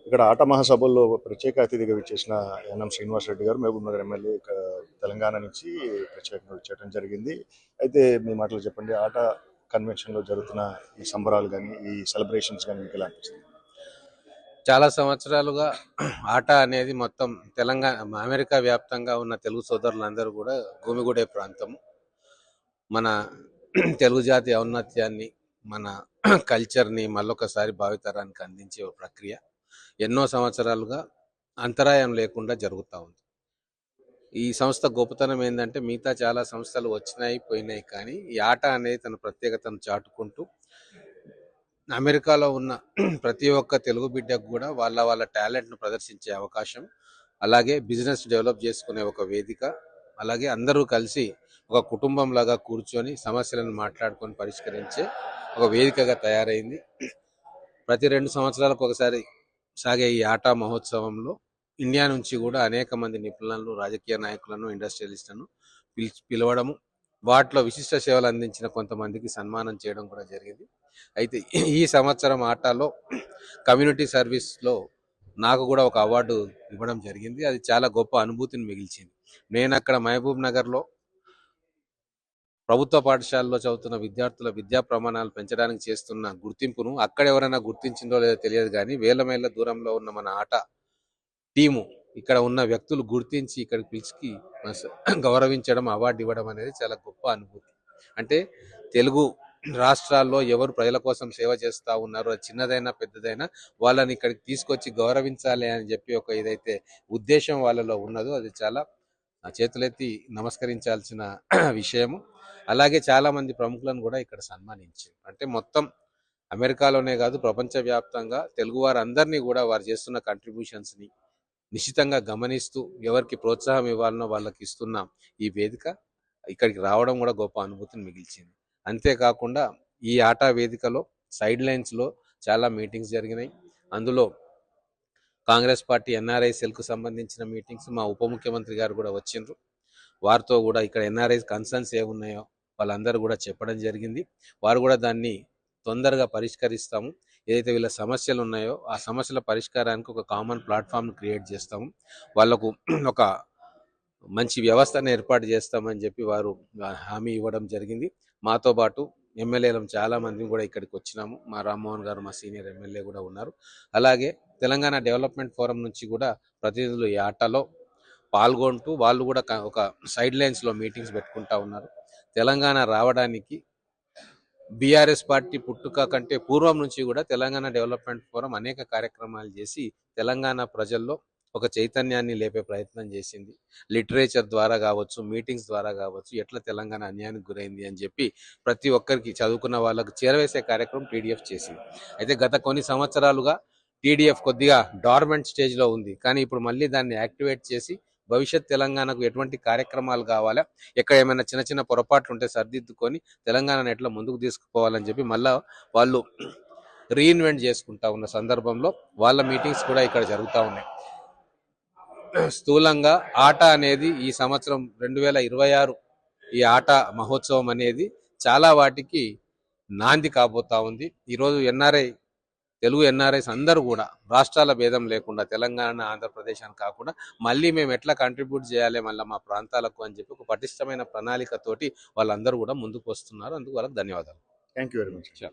ఇక్కడ ఆట మహాసభల్లో ప్రత్యేక అతిథిగా విచ్చేసిన ఎన్ఎం శ్రీనివాస్ రెడ్డి గారు మహబూబ్నగర్ ఎమ్మెల్యే తెలంగాణ నుంచి ప్రత్యేకంగా వచ్చేయడం జరిగింది. అయితే మీ మాటలు చెప్పండి, ఆట కన్వెన్షన్లో జరుగుతున్న ఈ సంబరాలు కానీ ఈ సెలబ్రేషన్స్ కానీ మీకు ఎలా అనిపిస్తుంది? చాలా సంవత్సరాలుగా ఆట అనేది మొత్తం తెలంగాణ అమెరికా వ్యాప్తంగా ఉన్న తెలుగు సోదరులందరూ కూడా గుమిగూడే ప్రాంతం. మన తెలుగు జాతి ఔన్నత్యాన్ని, మన కల్చర్ని మళ్ళొకసారి భావితరానికి అందించే ఒక ప్రక్రియ ఎన్నో సంవత్సరాలుగా అంతరాయం లేకుండా జరుగుతూ ఉంది. ఈ సంస్థ గొప్పతనం ఏంటంటే మిగతా చాలా సంస్థలు వచ్చినాయి పోయినాయి, కానీ ఈ ఆట అనేది తన ప్రత్యేకతను చాటుకుంటూ అమెరికాలో ఉన్న ప్రతి ఒక్క తెలుగు బిడ్డకు కూడా వాళ్ళ వాళ్ళ టాలెంట్ను ప్రదర్శించే అవకాశం, అలాగే బిజినెస్ డెవలప్ చేసుకునే ఒక వేదిక, అలాగే అందరూ కలిసి ఒక కుటుంబం లాగా కూర్చొని సమస్యలను మాట్లాడుకొని పరిష్కరించే ఒక వేదికగా తయారైంది. ప్రతి 2 సంవత్సరాలకు ఒకసారి సాగే ఈ ఆట మహోత్సవంలో ఇండియా నుంచి కూడా అనేక మంది నిపుణులను, రాజకీయ నాయకులను, ఇండస్ట్రియలిస్టులను పిలవడము, వాటిలో విశిష్ట సేవలు అందించిన కొంతమందికి సన్మానం చేయడం కూడా జరిగింది. అయితే ఈ సంవత్సరం ఆటలో కమ్యూనిటీ సర్వీస్లో నాకు కూడా ఒక అవార్డు ఇవ్వడం జరిగింది. అది చాలా గొప్ప అనుభూతిని మిగిల్చింది. నేను అక్కడ మహబూబ్ నగర్లో ప్రభుత్వ పాఠశాలలో చదువుతున్న విద్యార్థుల విద్యా ప్రమాణాలు పెంచడానికి చేస్తున్న గుర్తింపును అక్కడ ఎవరైనా గుర్తించిందో లేదో తెలియదు, కానీ వేల మైళ్ళ దూరంలో ఉన్న మన ఆట టీము ఇక్కడ ఉన్న వ్యక్తులు గుర్తించి ఇక్కడికి పిలిచి గౌరవించడం, అవార్డు ఇవ్వడం అనేది చాలా గొప్ప అనుభూతి. అంటే తెలుగు రాష్ట్రాల్లో ఎవరు ప్రజల కోసం సేవ చేస్తూ ఉన్నారో, చిన్నదైనా పెద్దదైనా వాళ్ళని ఇక్కడికి తీసుకొచ్చి గౌరవించాలి అని చెప్పి ఒక ఏదైతే ఉద్దేశం వాళ్ళలో ఉన్నదో అది చాలా చేతులెత్తి నమస్కరించాల్సిన విషయము. అలాగే చాలా మంది ప్రముఖులను కూడా ఇక్కడ సన్మానించారు. అంటే మొత్తం అమెరికాలోనే కాదు, ప్రపంచవ్యాప్తంగా తెలుగు వారందరినీ కూడా వారు చేస్తున్న కంట్రిబ్యూషన్స్ని నిశ్చితంగా గమనిస్తూ ఎవరికి ప్రోత్సాహం ఇవ్వాలనో వాళ్ళకి ఇస్తున్న ఈ వేదిక ఇక్కడికి రావడం కూడా గొప్ప అనుభూతిని మిగిల్చింది. అంతేకాకుండా ఈ ఆటా వేదికలో సైడ్ లైన్స్లో చాలా మీటింగ్స్ జరిగినాయి. అందులో కాంగ్రెస్ పార్టీ ఎన్ఆర్ఐ సెల్కు సంబంధించిన మీటింగ్స్, మా ఉప ముఖ్యమంత్రి గారు కూడా వచ్చిండ్రు. వారితో కూడా ఇక్కడ ఎన్ఆర్ఐ కన్సర్న్స్ ఏమున్నాయో వాళ్ళందరూ కూడా చెప్పడం జరిగింది. వారు కూడా దాన్ని తొందరగా పరిష్కరిస్తాము, ఏదైతే వీళ్ళ సమస్యలు ఉన్నాయో ఆ సమస్యల పరిష్కారానికి ఒక కామన్ ప్లాట్ఫామ్ను క్రియేట్ చేస్తాము, వాళ్లకు ఒక మంచి వ్యవస్థను ఏర్పాటు చేస్తామని చెప్పి వారు హామీ ఇవ్వడం జరిగింది. మాతో పాటు ఎమ్మెల్యేలను చాలా మంది కూడా ఇక్కడికి వచ్చినాము. మా రామ్మోహన్ గారు, మా సీనియర్ ఎమ్మెల్యే కూడా ఉన్నారు. అలాగే తెలంగాణ డెవలప్మెంట్ ఫోరం నుంచి కూడా ప్రతినిధులు ఈ ఆటలో పాల్గొంటూ వాళ్ళు కూడా ఒక సైడ్ లైన్స్లో మీటింగ్స్ పెట్టుకుంటా ఉన్నారు. తెలంగాణ రావడానికి బీఆర్ఎస్ పార్టీ పుట్టుక కంటే పూర్వం నుంచి కూడా తెలంగాణ డెవలప్మెంట్ ఫోరం అనేక కార్యక్రమాలు చేసి తెలంగాణ ప్రజల్లో ఒక చైతన్యాన్ని లేపే ప్రయత్నం చేసింది. లిటరేచర్ ద్వారా కావచ్చు, మీటింగ్స్ ద్వారా కావచ్చు, ఎట్లా తెలంగాణ అన్యాయానికి గురైంది అని చెప్పి ప్రతి ఒక్కరికి చదువుకున్న వాళ్ళకు చేరవేసే కార్యక్రమం టీడీఎఫ్ చేసింది. అయితే గత కొన్ని సంవత్సరాలుగా టీడీఎఫ్ కొద్దిగా డార్మెంట్ స్టేజ్లో ఉంది, కానీ ఇప్పుడు మళ్ళీ దాన్ని యాక్టివేట్ చేసి భవిష్యత్ తెలంగాణకు ఎటువంటి కార్యక్రమాలు కావాలా, ఎక్కడ ఏమైనా చిన్న చిన్న పొరపాట్లు ఉంటే సరిదిద్దుకొని తెలంగాణను ఎట్లా ముందుకు తీసుకుపోవాలని చెప్పి మళ్ళా వాళ్ళు రీఇన్వెంట్ చేసుకుంటా ఉన్న సందర్భంలో వాళ్ళ మీటింగ్స్ కూడా ఇక్కడ జరుగుతూ ఉన్నాయి. స్థూలంగా ఆట అనేది ఈ సంవత్సరం 2026 ఈ ఆట మహోత్సవం అనేది చాలా వాటికి నాంది కాబోతా ఉంది. ఈరోజు తెలుగు ఎన్ఆర్ఐస్ అందరూ కూడా రాష్ట్రాల భేదం లేకుండా తెలంగాణ, ఆంధ్రప్రదేశ్ అని కాకుండా మళ్ళీ మేము ఎట్లా కంట్రిబ్యూట్ చేయాలి మళ్ళీ మా ప్రాంతాలకు అని చెప్పి ఒక పటిష్టమైన ప్రణాళికతోటి వాళ్ళందరూ కూడా ముందుకు వస్తున్నారు. అందుకు వాళ్ళకి ధన్యవాదాలు. Thank you very much.